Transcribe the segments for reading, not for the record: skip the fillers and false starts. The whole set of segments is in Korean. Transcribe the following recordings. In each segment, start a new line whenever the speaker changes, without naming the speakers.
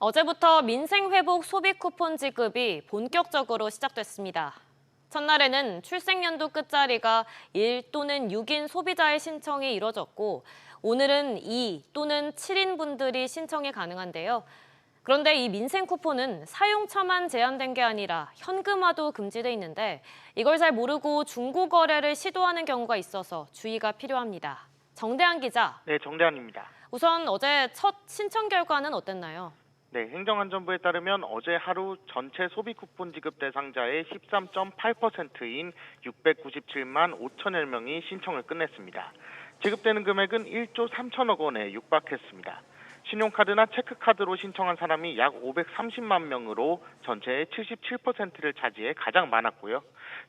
어제부터 민생회복 소비 쿠폰 지급이 본격적으로 시작됐습니다. 첫날에는 출생연도 끝자리가 1 또는 6인 소비자의 신청이 이뤄졌고, 오늘은 2 또는 7인 분들이 신청이 가능한데요. 그런데 이 민생 쿠폰은 사용처만 제한된 게 아니라 현금화도 금지돼 있는데, 이걸 잘 모르고 중고 거래를 시도하는 경우가 있어서 주의가 필요합니다. 정대한 기자.
네, 정대한입니다.
우선 어제 첫 신청 결과는 어땠나요?
네, 행정안전부에 따르면 어제 하루 전체 소비 쿠폰 지급 대상자의 13.8%인 697만 5천여 명이 신청을 끝냈습니다. 지급되는 금액은 1조 3천억 원에 육박했습니다. 신용카드나 체크카드로 신청한 사람이 약 530만 명으로 전체의 77%를 차지해 가장 많았고요.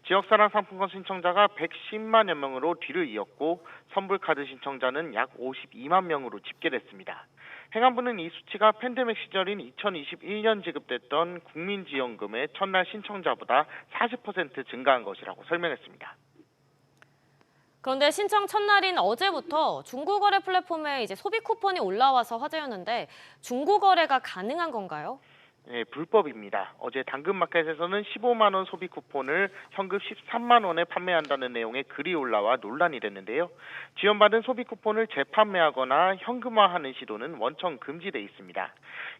지역사랑 상품권 신청자가 110만여 명으로 뒤를 이었고, 선불카드 신청자는 약 52만 명으로 집계됐습니다. 행안부는 이 수치가 팬데믹 시절인 2021년 지급됐던 국민지원금의 첫날 신청자보다 40% 증가한 것이라고 설명했습니다.
그런데 신청 첫날인 어제부터 중고거래 플랫폼에 소비 쿠폰이 올라와서 화제였는데, 중고거래가 가능한 건가요?
네, 불법입니다. 어제 당근마켓에서는 15만 원 소비 쿠폰을 현금 13만 원에 판매한다는 내용의 글이 올라와 논란이 됐는데요. 지원받은 소비 쿠폰을 재판매하거나 현금화하는 시도는 원청 금지돼 있습니다.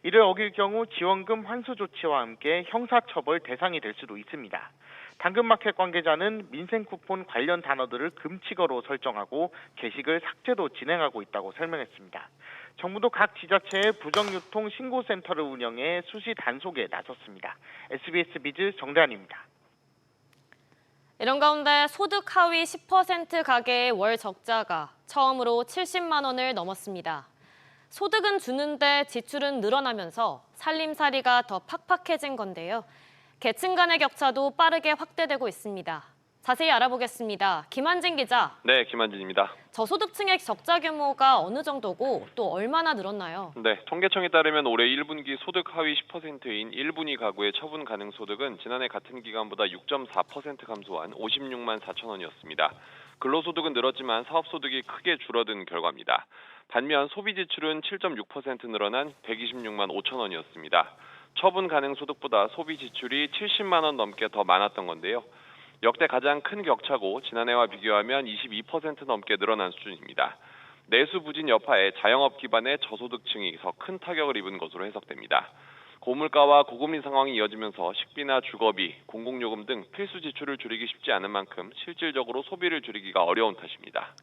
이를 어길 경우 지원금 환수 조치와 함께 형사처벌 대상이 될 수도 있습니다. 당근마켓 관계자는 민생 쿠폰 관련 단어들을 금칙어로 설정하고 게시글 삭제도 진행하고 있다고 설명했습니다. 정부도 각 지자체의 부정유통 신고센터를 운영해 수시 단속에 나섰습니다. SBS 비즈 정대한입니다.
이런 가운데 소득 하위 10% 가계의 월 적자가 처음으로 70만 원을 넘었습니다. 소득은 주는데 지출은 늘어나면서 살림살이가 더 팍팍해진 건데요. 계층 간의 격차도 빠르게 확대되고 있습니다. 자세히 알아보겠습니다. 김한진 기자.
네, 김한진입니다.
저소득층의 적자 규모가 어느 정도고 또 얼마나 늘었나요?
네, 통계청에 따르면 올해 1분기 소득 하위 10%인 1분위 가구의 처분 가능 소득은 지난해 같은 기간보다 6.4% 감소한 56만 4천 원이었습니다. 근로소득은 늘었지만 사업소득이 크게 줄어든 결과입니다. 반면 소비지출은 7.6% 늘어난 126만 5천 원이었습니다. 처분 가능 소득보다 소비지출이 70만 원 넘게 더 많았던 건데요. 역대 가장 큰 격차고 지난해와 비교하면 22% 넘게 늘어난 수준입니다. 내수 부진 여파에 자영업 기반의 저소득층이 더 큰 타격을 입은 것으로 해석됩니다. 고물가와 고금리 상황이 이어지면서 식비나 주거비, 공공요금 등 필수 지출을 줄이기 쉽지 않은 만큼 실질적으로 소비를 줄이기가 어려운 탓입니다.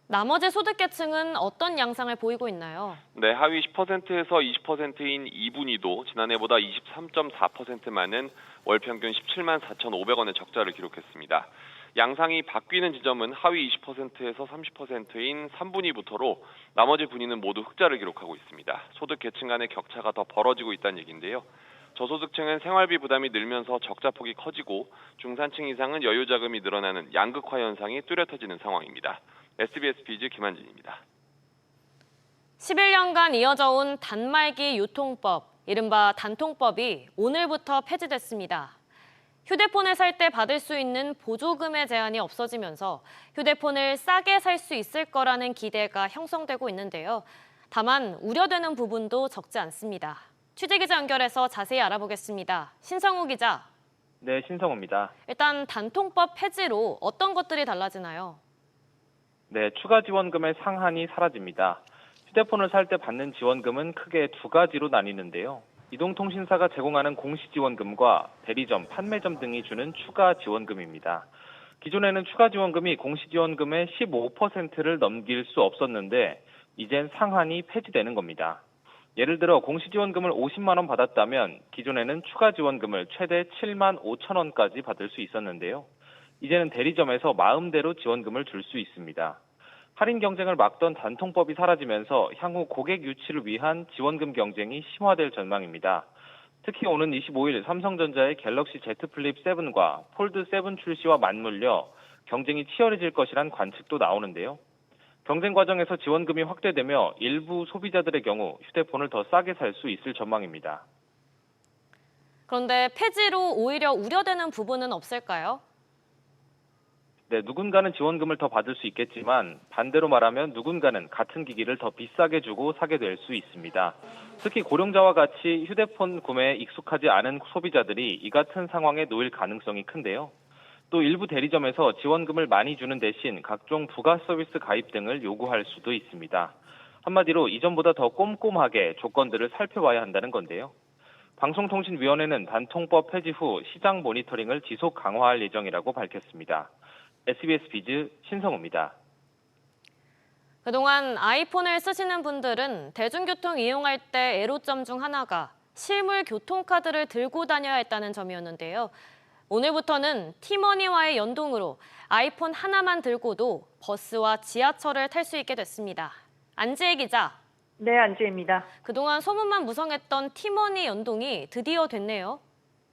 나머지 소득계층은 어떤 양상을 보이고 있나요?
네, 하위 10%에서 20%인 2분위도 지난해보다 23.4% 많은 월 평균 17만 4,500원의 적자를 기록했습니다. 양상이 바뀌는 지점은 하위 20%에서 30%인 3분위부터로 나머지 분위는 모두 흑자를 기록하고 있습니다. 소득 계층 간의 격차가 더 벌어지고 있다는 얘기인데요. 저소득층은 생활비 부담이 늘면서 적자폭이 커지고 중산층 이상은 여유 자금이 늘어나는 양극화 현상이 뚜렷해지는 상황입니다. SBS 비즈 김한진입니다.
11년간 이어져 온 단말기 유통법, 이른바 단통법이 오늘부터 폐지됐습니다. 휴대폰을 살 때 받을 수 있는 보조금의 제한이 없어지면서 휴대폰을 싸게 살 수 있을 거라는 기대가 형성되고 있는데요. 다만 우려되는 부분도 적지 않습니다. 취재기자 연결해서 자세히 알아보겠습니다. 신성우 기자.
네, 신성우입니다.
일단 단통법 폐지로 어떤 것들이 달라지나요?
네, 추가 지원금의 상한이 사라집니다. 휴대폰을 살 때 받는 지원금은 크게 두 가지로 나뉘는데요. 이동통신사가 제공하는 공시지원금과 대리점, 판매점 등이 주는 추가 지원금입니다. 기존에는 추가 지원금이 공시지원금의 15%를 넘길 수 없었는데 이젠 상한이 폐지되는 겁니다. 예를 들어 공시지원금을 50만 원 받았다면 기존에는 추가 지원금을 최대 7만 5천 원까지 받을 수 있었는데요. 이제는 대리점에서 마음대로 지원금을 줄 수 있습니다. 할인 경쟁을 막던 단통법이 사라지면서 향후 고객 유치를 위한 지원금 경쟁이 심화될 전망입니다. 특히 오는 25일 삼성전자의 갤럭시 Z 플립 7과 폴드 7 출시와 맞물려 경쟁이 치열해질 것이란 관측도 나오는데요. 경쟁 과정에서 지원금이 확대되며 일부 소비자들의 경우 휴대폰을 더 싸게 살 수 있을 전망입니다.
그런데 폐지로 오히려 우려되는 부분은 없을까요?
네, 누군가는 지원금을 더 받을 수 있겠지만 반대로 말하면 누군가는 같은 기기를 더 비싸게 주고 사게 될 수 있습니다. 특히 고령자와 같이 휴대폰 구매에 익숙하지 않은 소비자들이 이 같은 상황에 놓일 가능성이 큰데요. 또 일부 대리점에서 지원금을 많이 주는 대신 각종 부가 서비스 가입 등을 요구할 수도 있습니다. 한마디로 이전보다 더 꼼꼼하게 조건들을 살펴봐야 한다는 건데요. 방송통신위원회는 단통법 폐지 후 시장 모니터링을 지속 강화할 예정이라고 밝혔습니다. SBS 비즈 신성우입니다.
그동안 아이폰을 쓰시는 분들은 대중교통 이용할 때 애로점 중 하나가 실물 교통카드를 들고 다녀야 했다는 점이었는데요. 오늘부터는 티머니와의 연동으로 아이폰 하나만 들고도 버스와 지하철을 탈 수 있게 됐습니다. 안지혜 기자.
네, 안지혜입니다.
그동안 소문만 무성했던 티머니 연동이 드디어 됐네요.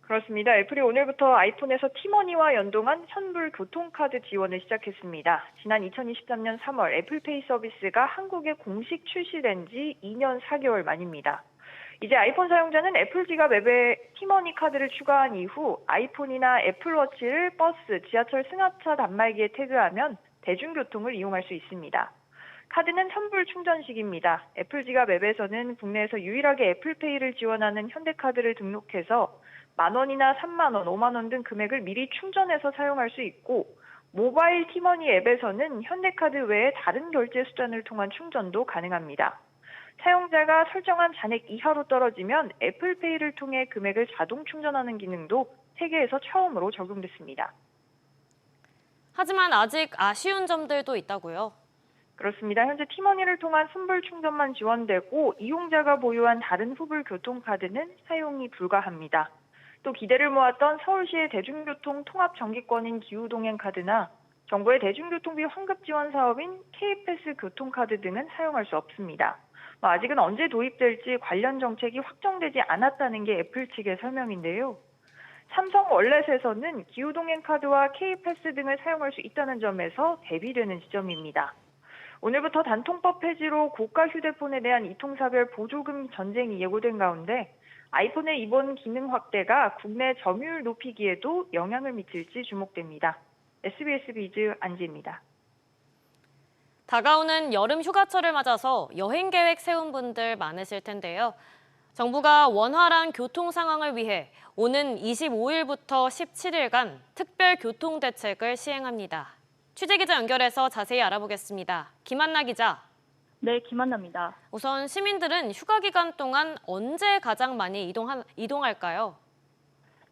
그렇습니다. 애플이 오늘부터 아이폰에서 티머니와 연동한 현물 교통카드 지원을 시작했습니다. 지난 2023년 3월 애플페이 서비스가 한국에 공식 출시된 지 2년 4개월 만입니다. 이제 아이폰 사용자는 애플 지갑 앱에 티머니 카드를 추가한 이후 아이폰이나 애플워치를 버스, 지하철 승합차 단말기에 태그하면 대중교통을 이용할 수 있습니다. 카드는 선불 충전식입니다. 애플 지갑 앱에서는 국내에서 유일하게 애플페이를 지원하는 현대카드를 등록해서 만원이나 3만원, 5만원 등 금액을 미리 충전해서 사용할 수 있고 모바일 티머니 앱에서는 현대카드 외에 다른 결제 수단을 통한 충전도 가능합니다. 사용자가 설정한 잔액 이하로 떨어지면 애플페이를 통해 금액을 자동 충전하는 기능도 세계에서 처음으로 적용됐습니다.
하지만 아직 아쉬운 점들도 있다고요.
그렇습니다. 현재 티머니를 통한 순불 충전만 지원되고 이용자가 보유한 다른 후불 교통카드는 사용이 불가합니다. 또 기대를 모았던 서울시의 대중교통 통합 정기권인 기후동행카드나 정부의 대중교통비 환급 지원 사업인 K패스 교통카드 등은 사용할 수 없습니다. 아직은 언제 도입될지 관련 정책이 확정되지 않았다는 게 애플 측의 설명인데요. 삼성 월렛에서는 기후동행카드와 K패스 등을 사용할 수 있다는 점에서 대비되는 지점입니다. 오늘부터 단통법 폐지로 고가 휴대폰에 대한 이통사별 보조금 전쟁이 예고된 가운데 아이폰의 이번 기능 확대가 국내 점유율 높이기에도 영향을 미칠지 주목됩니다. SBS 비즈 안지입니다.
다가오는 여름 휴가철을 맞아서 여행 계획 세운 분들 많으실 텐데요. 정부가 원활한 교통 상황을 위해 오는 25일부터 17일간 특별 교통 대책을 시행합니다. 취재기자 연결해서 자세히 알아보겠습니다. 김한나 기자.
네, 김한나입니다.
우선 시민들은 휴가 기간 동안 언제 가장 많이 이동할까요?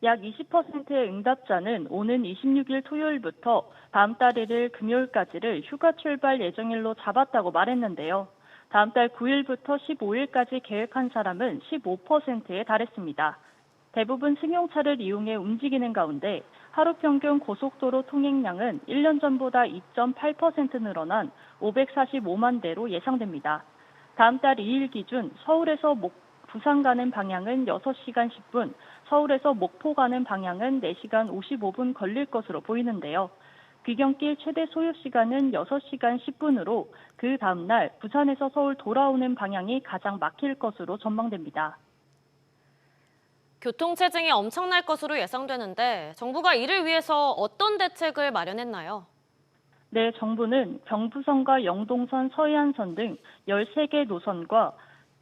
약 20%의 응답자는 오는 26일 토요일부터 다음 달 1일 금요일까지를 휴가 출발 예정일로 잡았다고 말했는데요. 다음 달 9일부터 15일까지 계획한 사람은 15%에 달했습니다. 대부분 승용차를 이용해 움직이는 가운데 하루 평균 고속도로 통행량은 1년 전보다 2.8% 늘어난 545만 대로 예상됩니다. 다음 달 2일 기준 서울에서 부산 가는 방향은 6시간 10분, 서울에서 목포 가는 방향은 4시간 55분 걸릴 것으로 보이는데요. 귀경길 최대 소요 시간은 6시간 10분으로 그 다음 날 부산에서 서울 돌아오는 방향이 가장 막힐 것으로 전망됩니다.
교통체증이 엄청날 것으로 예상되는데 정부가 이를 위해서 어떤 대책을 마련했나요?
네, 정부는 경부선과 영동선, 서해안선 등 13개 노선과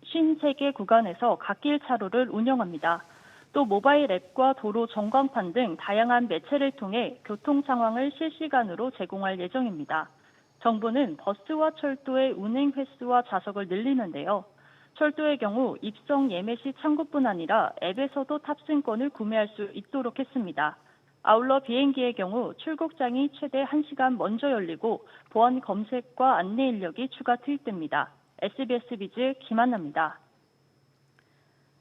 53개 구간에서 갓길 차로를 운영합니다. 또 모바일 앱과 도로 전광판 등 다양한 매체를 통해 교통 상황을 실시간으로 제공할 예정입니다. 정부는 버스와 철도의 운행 횟수와 좌석을 늘리는데요. 철도의 경우 입성 예매 시 창구뿐 아니라 앱에서도 탑승권을 구매할 수 있도록 했습니다. 아울러 비행기의 경우 출국장이 최대 1시간 먼저 열리고 보안 검색과 안내 인력이 추가 투입됩니다. SBS 비즈 김한나입니다.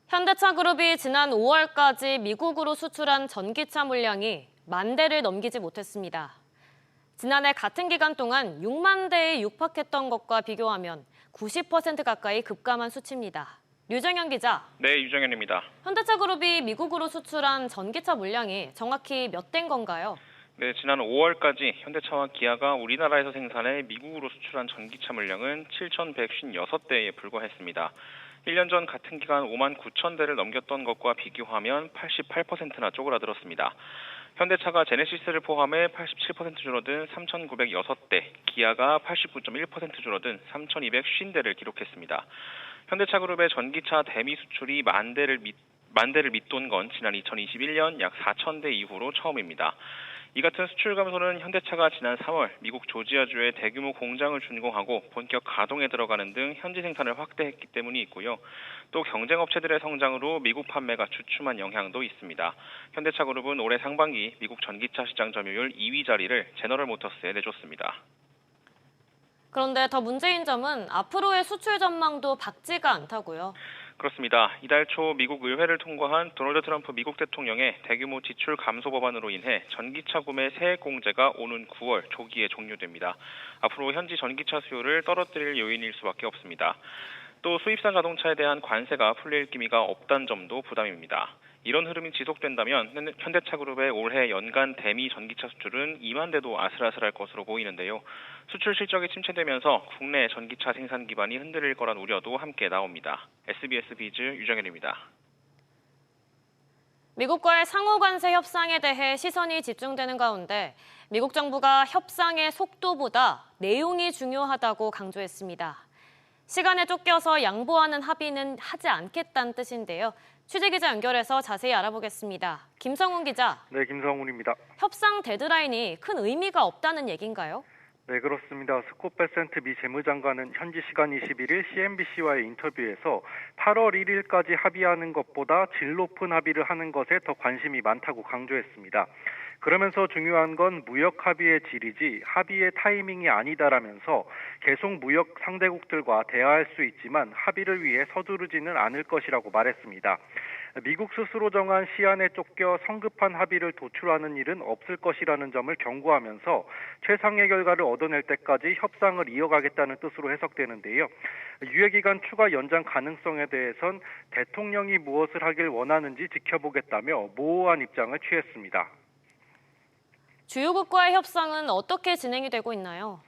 현대차 그룹이 지난 5월까지 미국으로 수출한 전기차 물량이 10,000 대를 넘기지 못했습니다. 지난해 같은 기간 동안 6만 대에 육박했던 것과 비교하면 90% 가까이 급감한 수치입니다. 류정현 기자.
네, 유정현입니다.
현대차 그룹이 미국으로 수출한 전기차 물량이 정확히 몇 대인 건가요?
네, 지난 5월까지 현대차와 기아가 우리나라에서 생산해 미국으로 수출한 전기차 물량은 7,156대에 불과했습니다. 1년 전 같은 기간 59,000대를 넘겼던 것과 비교하면 88%나 쪼그라들었습니다. 현대차가 제네시스를 포함해 87% 줄어든 3,906대, 기아가 89.1% 줄어든 3,250대를 기록했습니다. 현대차그룹의 전기차 대미 수출이 만 대를 밑돈 건 지난 2021년 약 4,000대 이후로 처음입니다. 이 같은 수출 감소는 현대차가 지난 3월 미국 조지아주에 대규모 공장을 준공하고 본격 가동에 들어가는 등 현지 생산을 확대했기 때문이 있고요. 또 경쟁 업체들의 성장으로 미국 판매가 주춤한 영향도 있습니다. 현대차그룹은 올해 상반기 미국 전기차 시장 점유율 2위 자리를 제너럴 모터스에 내줬습니다.
그런데 더 문제인 점은 앞으로의 수출 전망도 밝지가 않다고요.
그렇습니다. 이달 초 미국 의회를 통과한 도널드 트럼프 미국 대통령의 대규모 지출 감소 법안으로 인해 전기차 구매 세액 공제가 오는 9월 조기에 종료됩니다. 앞으로 현지 전기차 수요를 떨어뜨릴 요인일 수밖에 없습니다. 또 수입산 자동차에 대한 관세가 풀릴 기미가 없다는 점도 부담입니다. 이런 흐름이 지속된다면 현대차그룹의 올해 연간 대미 전기차 수출은 2만 대도 아슬아슬할 것으로 보이는데요. 수출 실적이 침체되면서 국내 전기차 생산 기반이 흔들릴 거란 우려도 함께 나옵니다. SBS 비즈 유정현입니다.
미국과의 상호 관세 협상에 대해 시선이 집중되는 가운데 미국 정부가 협상의 속도보다 내용이 중요하다고 강조했습니다. 시간에 쫓겨서 양보하는 합의는 하지 않겠다는 뜻인데요. 취재기자 연결해서 자세히 알아보겠습니다. 김성훈 기자.
네, 김성훈입니다.
협상 데드라인이 큰 의미가 없다는 얘기인가요?
네, 그렇습니다. 스콧 베센트 미 재무장관은 현지 시간 21일 CNBC와의 인터뷰에서 8월 1일까지 합의하는 것보다 질 높은 합의를 하는 것에 더 관심이 많다고 강조했습니다. 그러면서 중요한 건 무역 합의의 질이지 합의의 타이밍이 아니다라면서 계속 무역 상대국들과 대화할 수 있지만 합의를 위해 서두르지는 않을 것이라고 말했습니다. 미국 스스로 정한 시한에 쫓겨 성급한 합의를 도출하는 일은 없을 것이라는 점을 경고하면서 최상의 결과를 얻어낼 때까지 협상을 이어가겠다는 뜻으로 해석되는데요. 유예기간 추가 연장 가능성에 대해선 대통령이 무엇을 하길 원하는지 지켜보겠다며 모호한 입장을 취했습니다.
주요국과의 협상은 어떻게 진행이 되고 있나요?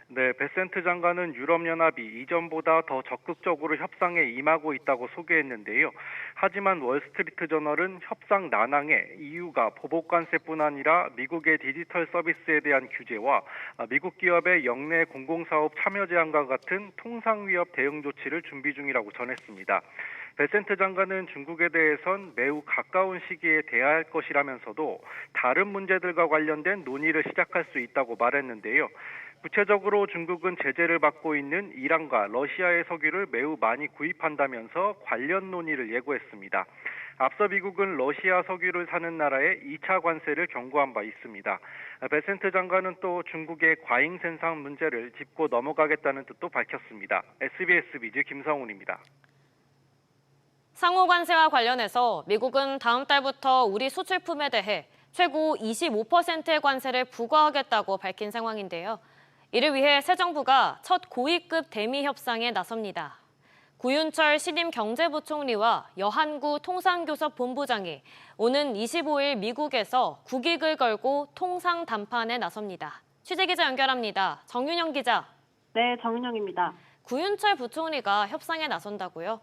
네, 베센트 장관은 유럽연합이 이전보다 더 적극적으로 협상에 임하고 있다고 소개했는데요. 하지만 월스트리트 저널은 협상 난항의 이유가 보복관세뿐 아니라 미국의 디지털 서비스에 대한 규제와 미국 기업의 역내 공공사업 참여 제한과 같은 통상위협 대응 조치를 준비 중이라고 전했습니다. 베센트 장관은 중국에 대해선 매우 가까운 시기에 대화할 것이라면서도 다른 문제들과 관련된 논의를 시작할 수 있다고 말했는데요. 구체적으로 중국은 제재를 받고 있는 이란과 러시아의 석유를 매우 많이 구입한다면서 관련 논의를 예고했습니다. 앞서 미국은 러시아 석유를 사는 나라에 2차 관세를 경고한 바 있습니다. 베센트 장관은 또 중국의 과잉 생산 문제를 짚고 넘어가겠다는 뜻도 밝혔습니다. SBS 비즈 김성훈입니다.
상호 관세와 관련해서 미국은 다음 달부터 우리 수출품에 대해 최고 25%의 관세를 부과하겠다고 밝힌 상황인데요. 이를 위해 새 정부가 첫 고위급 대미 협상에 나섭니다. 구윤철 신임 경제부총리와 여한구 통상교섭 본부장이 오는 25일 미국에서 국익을 걸고 통상 담판에 나섭니다. 취재기자 연결합니다. 정윤영 기자.
네, 정윤영입니다.
구윤철 부총리가 협상에 나선다고요?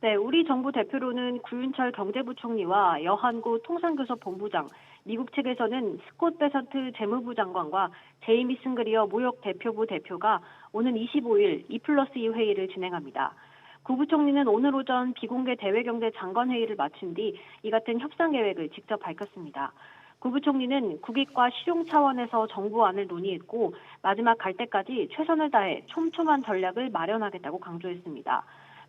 네, 우리 정부 대표로는 구윤철 경제부총리와 여한구 통상교섭 본부장, 미국 측에서는 스콧 베센트 재무부 장관과 제이미 승그리어 무역 대표부 대표가 오는 25일 2+2 회의를 진행합니다. 구 부총리는 오늘 오전 비공개 대외경제 장관 회의를 마친 뒤 이 같은 협상 계획을 직접 밝혔습니다. 구 부총리는 국익과 실용 차원에서 정부안을 논의했고 마지막 갈 때까지 최선을 다해 촘촘한 전략을 마련하겠다고 강조했습니다.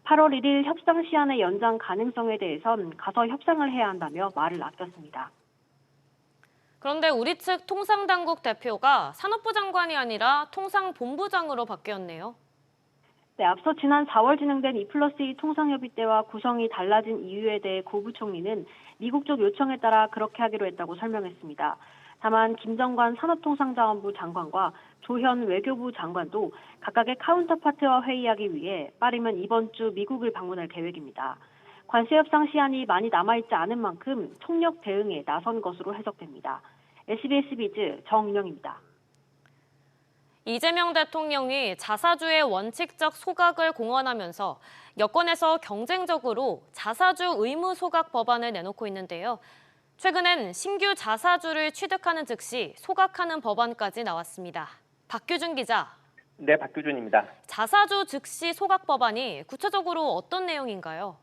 8월 1일 협상 시한의 연장 가능성에 대해선 가서 협상을 해야 한다며 말을 아꼈습니다.
그런데 우리 측 통상당국 대표가 산업부 장관이 아니라 통상본부장으로 바뀌었네요.
네, 앞서 지난 4월 진행된 2+2 통상협의 때와 구성이 달라진 이유에 대해 고 부총리는 미국 쪽 요청에 따라 그렇게 하기로 했다고 설명했습니다. 다만 김정관 산업통상자원부 장관과 조현 외교부 장관도 각각의 카운터파트와 회의하기 위해 빠르면 이번 주 미국을 방문할 계획입니다. 관세협상 시한이 많이 남아있지 않은 만큼 총력 대응에 나선 것으로 해석됩니다. SBS 비즈 정윤영입니다.
이재명 대통령이 자사주의 원칙적 소각을 공언하면서 여권에서 경쟁적으로 자사주 의무 소각 법안을 내놓고 있는데요. 최근엔 신규 자사주를 취득하는 즉시 소각하는 법안까지 나왔습니다. 박규준 기자.
네, 박규준입니다.
자사주 즉시 소각 법안이 구체적으로 어떤 내용인가요?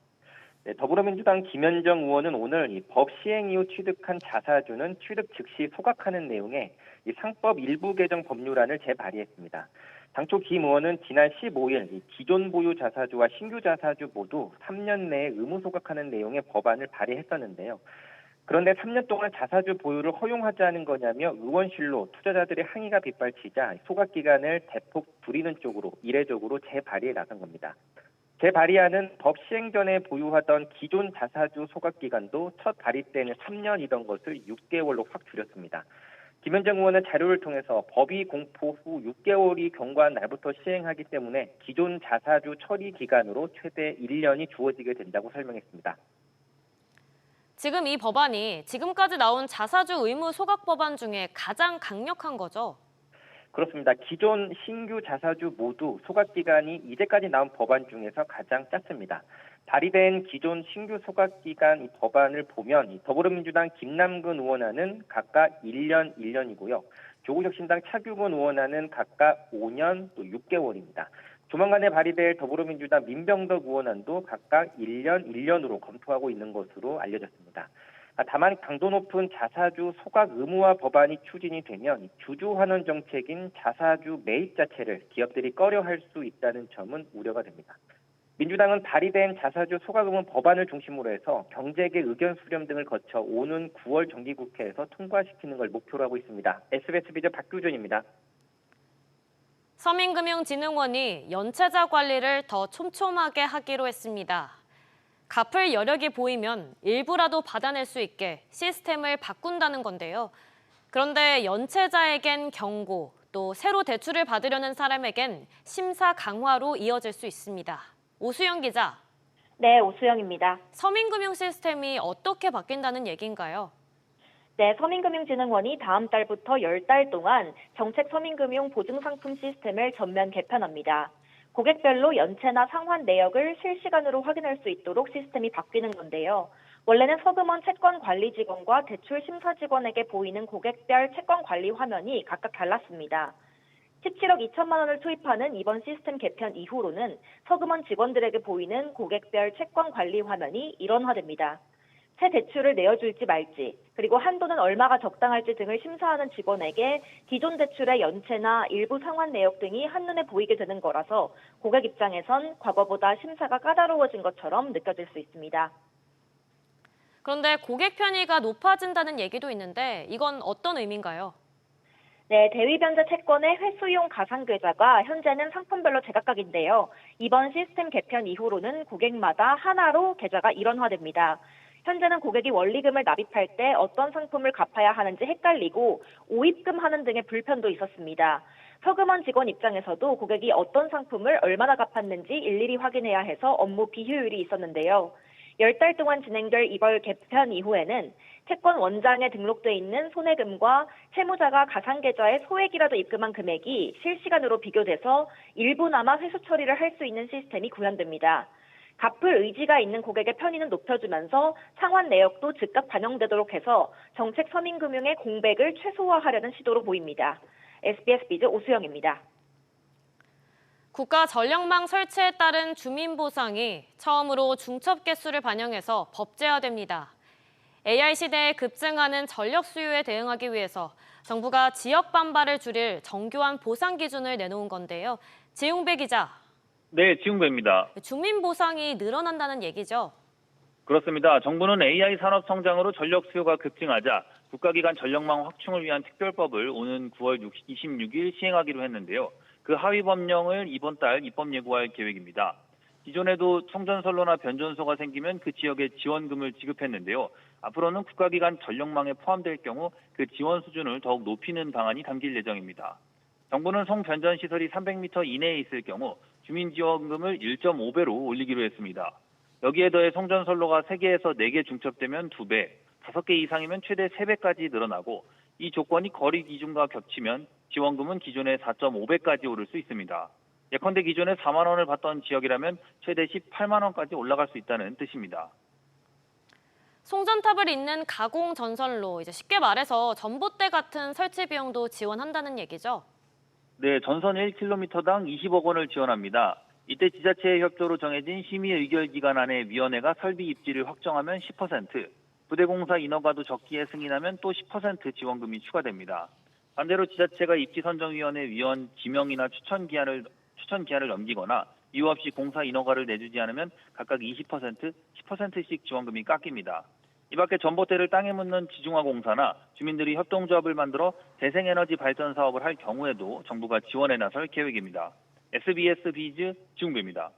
네, 더불어민주당 김현정 의원은 오늘 이 법 시행 이후 취득한 자사주는 취득 즉시 소각하는 내용의 이 상법 일부 개정 법률안을 재발의했습니다. 당초 김 의원은 지난 15일 이 기존 보유 자사주와 신규 자사주 모두 3년 내에 의무 소각하는 내용의 법안을 발의했었는데요. 그런데 3년 동안 자사주 보유를 허용하자는 거냐며 의원실로 투자자들의 항의가 빗발치자 소각 기간을 대폭 줄이는 쪽으로 이례적으로 재발의에 나선 겁니다. 재발의안은 법 시행 전에 보유하던 기존 자사주 소각 기간도 첫 발의 때는 3년이던 것을 6개월로 확 줄였습니다. 김현정 의원은 자료를 통해서 법이 공포 후 6개월이 경과한 날부터 시행하기 때문에 기존 자사주 처리 기간으로 최대 1년이 주어지게 된다고 설명했습니다.
지금 이 법안이 지금까지 나온 자사주 의무 소각 법안 중에 가장 강력한 거죠?
그렇습니다. 기존 신규 자사주 모두 소각 기간이 이제까지 나온 법안 중에서 가장 짧습니다. 발의된 기존 신규 소각 기간 이 법안을 보면 더불어민주당 김남근 의원안은 각각 1년, 1년이고요. 조국혁신당 차규근 의원안은 각각 5년 또 6개월입니다. 조만간에 발의될 더불어민주당 민병덕 의원안도 각각 1년, 1년으로 검토하고 있는 것으로 알려졌습니다. 다만 강도 높은 자사주 소각 의무화 법안이 추진이 되면 주주 환원 정책인 자사주 매입 자체를 기업들이 꺼려할 수 있다는 점은 우려가 됩니다. 민주당은 발의된 자사주 소각 의무 법안을 중심으로 해서 경제계 의견 수렴 등을 거쳐 오는 9월 정기국회에서 통과시키는 걸 목표로 하고 있습니다. SBS 비전 박규준입니다.
서민금융진흥원이 연체자 관리를 더 촘촘하게 하기로 했습니다. 갚을 여력이 보이면 일부라도 받아낼 수 있게 시스템을 바꾼다는 건데요. 그런데 연체자에겐 경고, 또 새로 대출을 받으려는 사람에겐 심사 강화로 이어질 수 있습니다. 오수영 기자.
네, 오수영입니다.
서민금융 시스템이 어떻게 바뀐다는 얘기인가요?
네, 서민금융진흥원이 다음 달부터 10달 동안 정책 서민금융 보증상품 시스템을 전면 개편합니다. 고객별로 연체나 상환 내역을 실시간으로 확인할 수 있도록 시스템이 바뀌는 건데요. 원래는 서금원 채권 관리 직원과 대출 심사 직원에게 보이는 고객별 채권 관리 화면이 각각 달랐습니다. 17억 2천만 원을 투입하는 이번 시스템 개편 이후로는 서금원 직원들에게 보이는 고객별 채권 관리 화면이 일원화됩니다. 새 대출을 내어줄지 말지, 그리고 한도는 얼마가 적당할지 등을 심사하는 직원에게 기존 대출의 연체나 일부 상환 내역 등이 한눈에 보이게 되는 거라서 고객 입장에선 과거보다 심사가 까다로워진 것처럼 느껴질 수 있습니다.
그런데 고객 편의가 높아진다는 얘기도 있는데 이건 어떤 의미인가요?
네, 대위변제 채권의 회수용 가상계좌가 현재는 상품별로 제각각인데요. 이번 시스템 개편 이후로는 고객마다 하나로 계좌가 일원화됩니다. 현재는 고객이 원리금을 납입할 때 어떤 상품을 갚아야 하는지 헷갈리고 오입금하는 등의 불편도 있었습니다. 서금원 직원 입장에서도 고객이 어떤 상품을 얼마나 갚았는지 일일이 확인해야 해서 업무 비효율이 있었는데요. 10달 동안 진행될 이번 개편 이후에는 채권 원장에 등록돼 있는 손해금과 채무자가 가상계좌에 소액이라도 입금한 금액이 실시간으로 비교돼서 일부나마 회수 처리를 할 수 있는 시스템이 구현됩니다. 갚을 의지가 있는 고객의 편의는 높여주면서 상환 내역도 즉각 반영되도록 해서 정책 서민금융의 공백을 최소화하려는 시도로 보입니다. SBS 비즈 오수영입니다.
국가 전력망 설치에 따른 주민 보상이 처음으로 중첩 개수를 반영해서 법제화됩니다. AI 시대에 급증하는 전력 수요에 대응하기 위해서 정부가 지역 반발을 줄일 정교한 보상 기준을 내놓은 건데요. 지웅배 기자.
네, 지웅배입니다.
주민 보상이 늘어난다는 얘기죠?
그렇습니다. 정부는 AI 산업 성장으로 전력 수요가 급증하자 국가기관 전력망 확충을 위한 특별법을 오는 9월 26일 시행하기로 했는데요. 그 하위 법령을 이번 달 입법 예고할 계획입니다. 기존에도 충전선로나 변전소가 생기면 그 지역에 지원금을 지급했는데요. 앞으로는 국가기관 전력망에 포함될 경우 그 지원 수준을 더욱 높이는 방안이 담길 예정입니다. 정부는 송변전 시설이 300m 이내에 있을 경우 주민지원금을 1.5배로 올리기로 했습니다. 여기에 더해 송전선로가 3개에서 4개 중첩되면 2배, 5개 이상이면 최대 3배까지 늘어나고 이 조건이 거리 기준과 겹치면 지원금은 기존의 4.5배까지 오를 수 있습니다. 예컨대 기존에 4만 원을 받던 지역이라면 최대 18만 원까지 올라갈 수 있다는 뜻입니다.
송전탑을 잇는 가공 전선로, 이제 쉽게 말해서 전봇대 같은 설치 비용도 지원한다는 얘기죠.
네, 전선 1km당 20억 원을 지원합니다. 이때 지자체의 협조로 정해진 심의 의결 기간 안에 위원회가 설비 입지를 확정하면 10%, 부대공사 인허가도 적기에 승인하면 또 10% 지원금이 추가됩니다. 반대로 지자체가 입지선정위원회 위원 지명이나 추천 기한을 넘기거나 이유 없이 공사 인허가를 내주지 않으면 각각 20%, 10%씩 지원금이 깎입니다. 이 밖에 전봇대를 땅에 묻는 지중화공사나 주민들이 협동조합을 만들어 재생에너지 발전 사업을 할 경우에도 정부가 지원에 나설 계획입니다. SBS 비즈 지웅배입니다.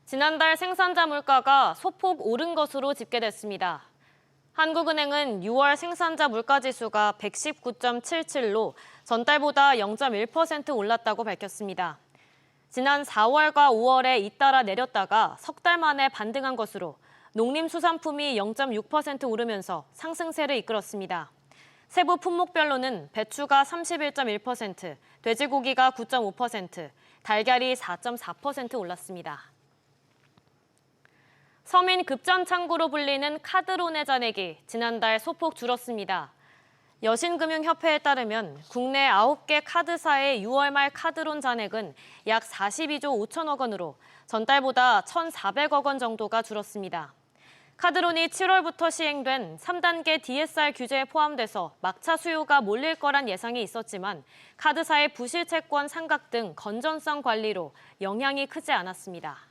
지난달 생산자 물가가 소폭 오른 것으로 집계됐습니다. 한국은행은 6월 생산자 물가지수가 119.77로 전달보다 0.1% 올랐다고 밝혔습니다. 지난 4월과 5월에 잇따라 내렸다가 석 달 만에 반등한 것으로 농림수산품이 0.6% 오르면서 상승세를 이끌었습니다. 세부 품목별로는 배추가 31.1%, 돼지고기가 9.5%, 달걀이 4.4% 올랐습니다. 서민 급전창구로 불리는 카드론의 잔액이 지난달 소폭 줄었습니다. 여신금융협회에 따르면 국내 9개 카드사의 6월 말 카드론 잔액은 약 42조 5천억 원으로 전달보다 1,400억 원 정도가 줄었습니다. 카드론이 7월부터 시행된 3단계 DSR 규제에 포함돼서 막차 수요가 몰릴 거란 예상이 있었지만 카드사의 부실 채권 상각 등 건전성 관리로 영향이 크지 않았습니다.